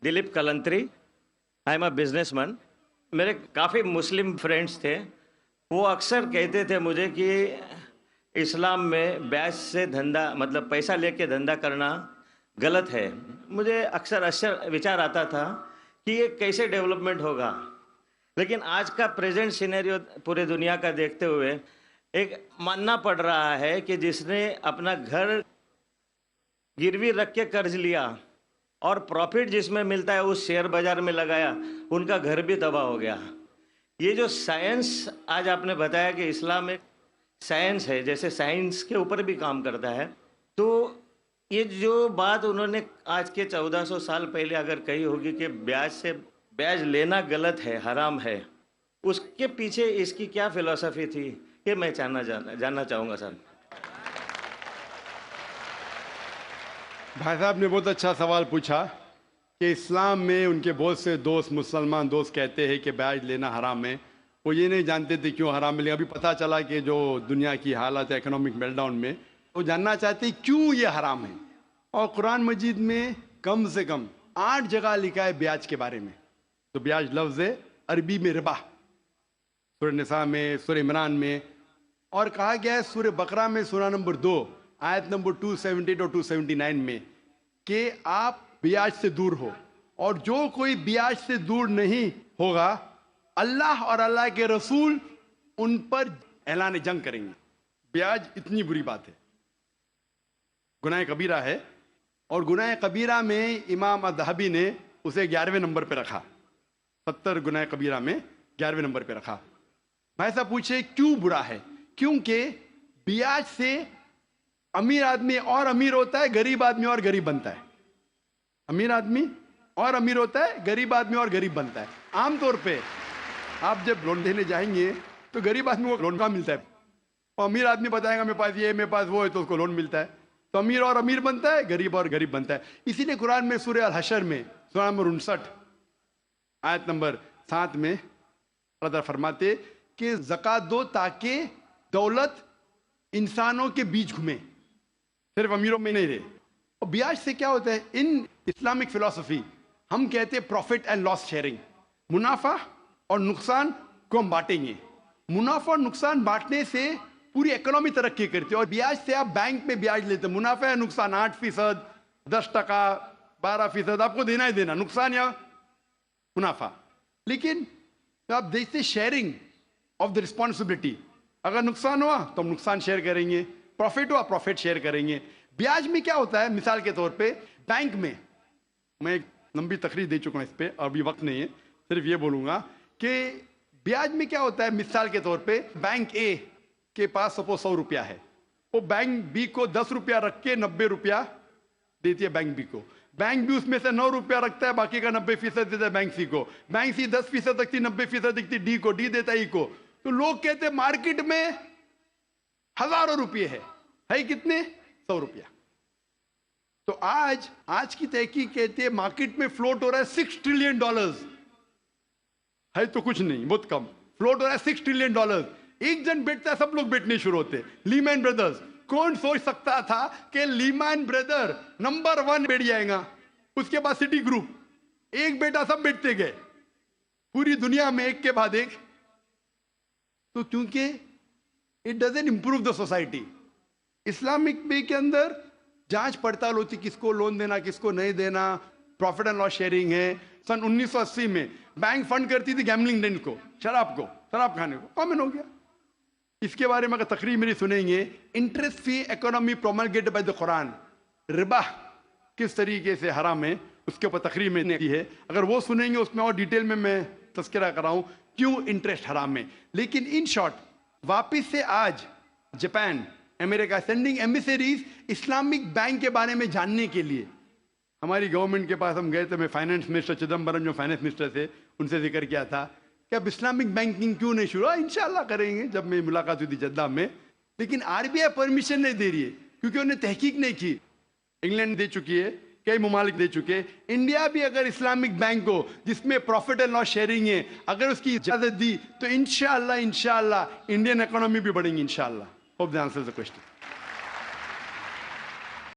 Dilip Kalantri. I am a businessman. मेरे काफ़ी Muslim friends थे, वो अक्सर कहते थे मुझे कि इस्लाम में ब्याज से धंधा मतलब पैसा लेके धंधा करना गलत है। मुझे अक्सर विचार आता था कि ये कैसे डेवलपमेंट होगा, लेकिन आज का प्रेजेंट सिनेरियो पूरे दुनिया का देखते हुए एक मानना पड़ रहा है कि जिसने अपना घर गिरवी रख के कर्ज लिया और प्रॉफिट जिसमें मिलता है उस शेयर बाजार में लगाया, उनका घर भी तबाह हो गया। ये जो साइंस आज आपने बताया कि इस्लाम एक साइंस है, जैसे साइंस के ऊपर भी काम करता है, तो ये जो बात उन्होंने आज के 1400 साल पहले अगर कही होगी कि ब्याज लेना गलत है, हराम है, उसके पीछे इसकी क्या फिलॉसफी थी, ये मैं जानना चाहूँगा सर। भाई साहब ने बहुत अच्छा सवाल पूछा कि इस्लाम में उनके बहुत से दोस्त, मुसलमान दोस्त कहते हैं कि ब्याज लेना हराम है। वो ये नहीं जानते थे क्यों हराम है, लेकिन अभी पता चला कि जो दुनिया की हालत है इकोनॉमिक मेल्टडाउन में, वो जानना चाहते हैं क्यों ये हराम है। और कुरान मजीद में कम से कम 8 जगह लिखा है ब्याज के बारे में। तो ब्याज लफ्ज़ है अरबी में रिबा, सूरह निसा में, सूरह इमरान में, और कहा गया है सूरह बकरा में सूरह नंबर 2 आयत नंबर 278 और 279 में कि आप ब्याज से दूर हो, और जो कोई ब्याज से दूर नहीं होगा अल्लाह और अल्लाह के रसूल उन पर ऐलान जंग करेंगे। ब्याज इतनी बुरी बात है, गुनाह कबीरा है, और गुनाह कबीरा में इमाम अज़हबी ने उसे 11वें नंबर पे रखा। 70 गुनाह कबीरा में 11वें नंबर पे रखा। भाई साहब पूछे क्यों बुरा है? क्योंकि ब्याज से अमीर आदमी और अमीर होता है, गरीब आदमी और गरीब बनता है। अमीर आदमी और अमीर होता है, गरीब आदमी और गरीब बनता है। आमतौर पे आप जब लोन लेने जाएंगे तो गरीब आदमी को लोन कहाँ मिलता है, और अमीर आदमी बताएगा मेरे पास ये, मेरे पास वो है, तो उसको लोन मिलता है। तो अमीर और अमीर बनता है, गरीब और गरीब बनता है। इसीलिए कुरान में सूरह अल हशर में सूरह नंबर 59 आयत नंबर 7 में अल्लाह फरमाते कि ज़कात दो ताकि दौलत इंसानों के बीच घूमे, सिर्फ अमीरों में नहीं रहे। और ब्याज से क्या होता है, इन इस्लामिक फिलॉसफी हम कहते हैं प्रॉफिट एंड लॉस शेयरिंग। मुनाफा और नुकसान को हम बांटेंगे। मुनाफा और नुकसान बांटने से पूरी इकोनॉमी तरक्की करती है। और ब्याज से आप बैंक में ब्याज लेते हैं, मुनाफा या नुकसान 8%, 10%, 12% आपको देना ही देना, नुकसान या मुनाफा। लेकिन आप देखते शेयरिंग ऑफ द रिस्पॉन्सिबिलिटी, अगर नुकसान हुआ तो हम नुकसान शेयर करेंगे, प्रॉफिट हुआ प्रॉफिट शेयर करेंगे। ब्याज में क्या होता है, मिसाल के तौर पे बैंक में, मैं एक लंबी तकरीर दे चुका हूं इस पे, अभी वक्त नहीं है, सिर्फ ये बोलूंगा कि ब्याज में क्या होता है। मिसाल के तौर पे बैंक ए के पास सपोज 100 रुपया है, वो बैंक बी को 10 रुपया रख के 90 रुपया देती है बैंक बी को। बैंक बी उसमें से 9 रुपया रखता है, बाकी का 90% देता है बैंक सी को। बैंक सी 10% रखती, 90% रखती डी को, डी देता ई को। तो लोग कहते हैं मार्केट में हजारों रुपये है कितने, 100 रुपया। तो आज की तहकीक कहते हैं मार्केट में फ्लोट हो रहा है $6 ट्रिलियन, है तो कुछ नहीं, बहुत कम फ्लोट हो रहा है $6 ट्रिलियन। एक जन बेचता है, सब लोग बेचने शुरू होते। लीमैन ब्रदर्स, कौन सोच सकता था कि लीमैन ब्रदर नंबर 1 बेच जाएगा, उसके बाद सिटी ग्रुप, एक बेटा सब बेचते गए पूरी दुनिया में एक के बाद एक। तो क्योंकि it doesn't improve the society. Islamic way के अंदर जांच पड़ताल होती, किसको लोन देना किसको नहीं देना, प्रॉफिट एंड लॉस शेयरिंग है। सन 1980 में बैंक फंड करती थी गैम्बलिंग डेन को, शराब खाने को, कॉमन हो गया। इसके बारे में अगर तकरीर मेरी सुनेंगे, interest free economy promulgated by the Quran, रिबा किस तरीके से हराम है, उसके ऊपर तकरीर मैंने की है। अगर वो सुनेंगे उसमें और डिटेल में मैं तस्करा कर रहा हूं क्यों इंटरेस्ट हराम है। लेकिन इन शॉर्ट वापिस से आज Japan, America sending ambassadors Islamic bank के बारे में जानने के लिए। हमारी गवर्नमेंट के पास हम गए थे, मैं फाइनेंस मिनिस्टर चिदम्बरम जो फाइनेंस मिनिस्टर थे उनसे जिक्र किया था कि अब इस्लामिक बैंकिंग क्यों नहीं शुरू। इंशाल्लाह करेंगे, जब मेरी मुलाकात हुई थी जद्दा में। लेकिन आरबीआई परमिशन नहीं दे रही है क्योंकि उन्हें तहकीक नहीं की। इंग्लैंड दे चुकी है, कई ममालिक दे चुके। इंडिया भी अगर इस्लामिक बैंक को जिसमें प्रॉफिट एंड लॉस शेयरिंग है अगर उसकी इजाजत दी तो इंशाल्लाह इंडियन इकोनॉमी भी बढ़ेगी इंशाल्लाह। Hope that answers the question.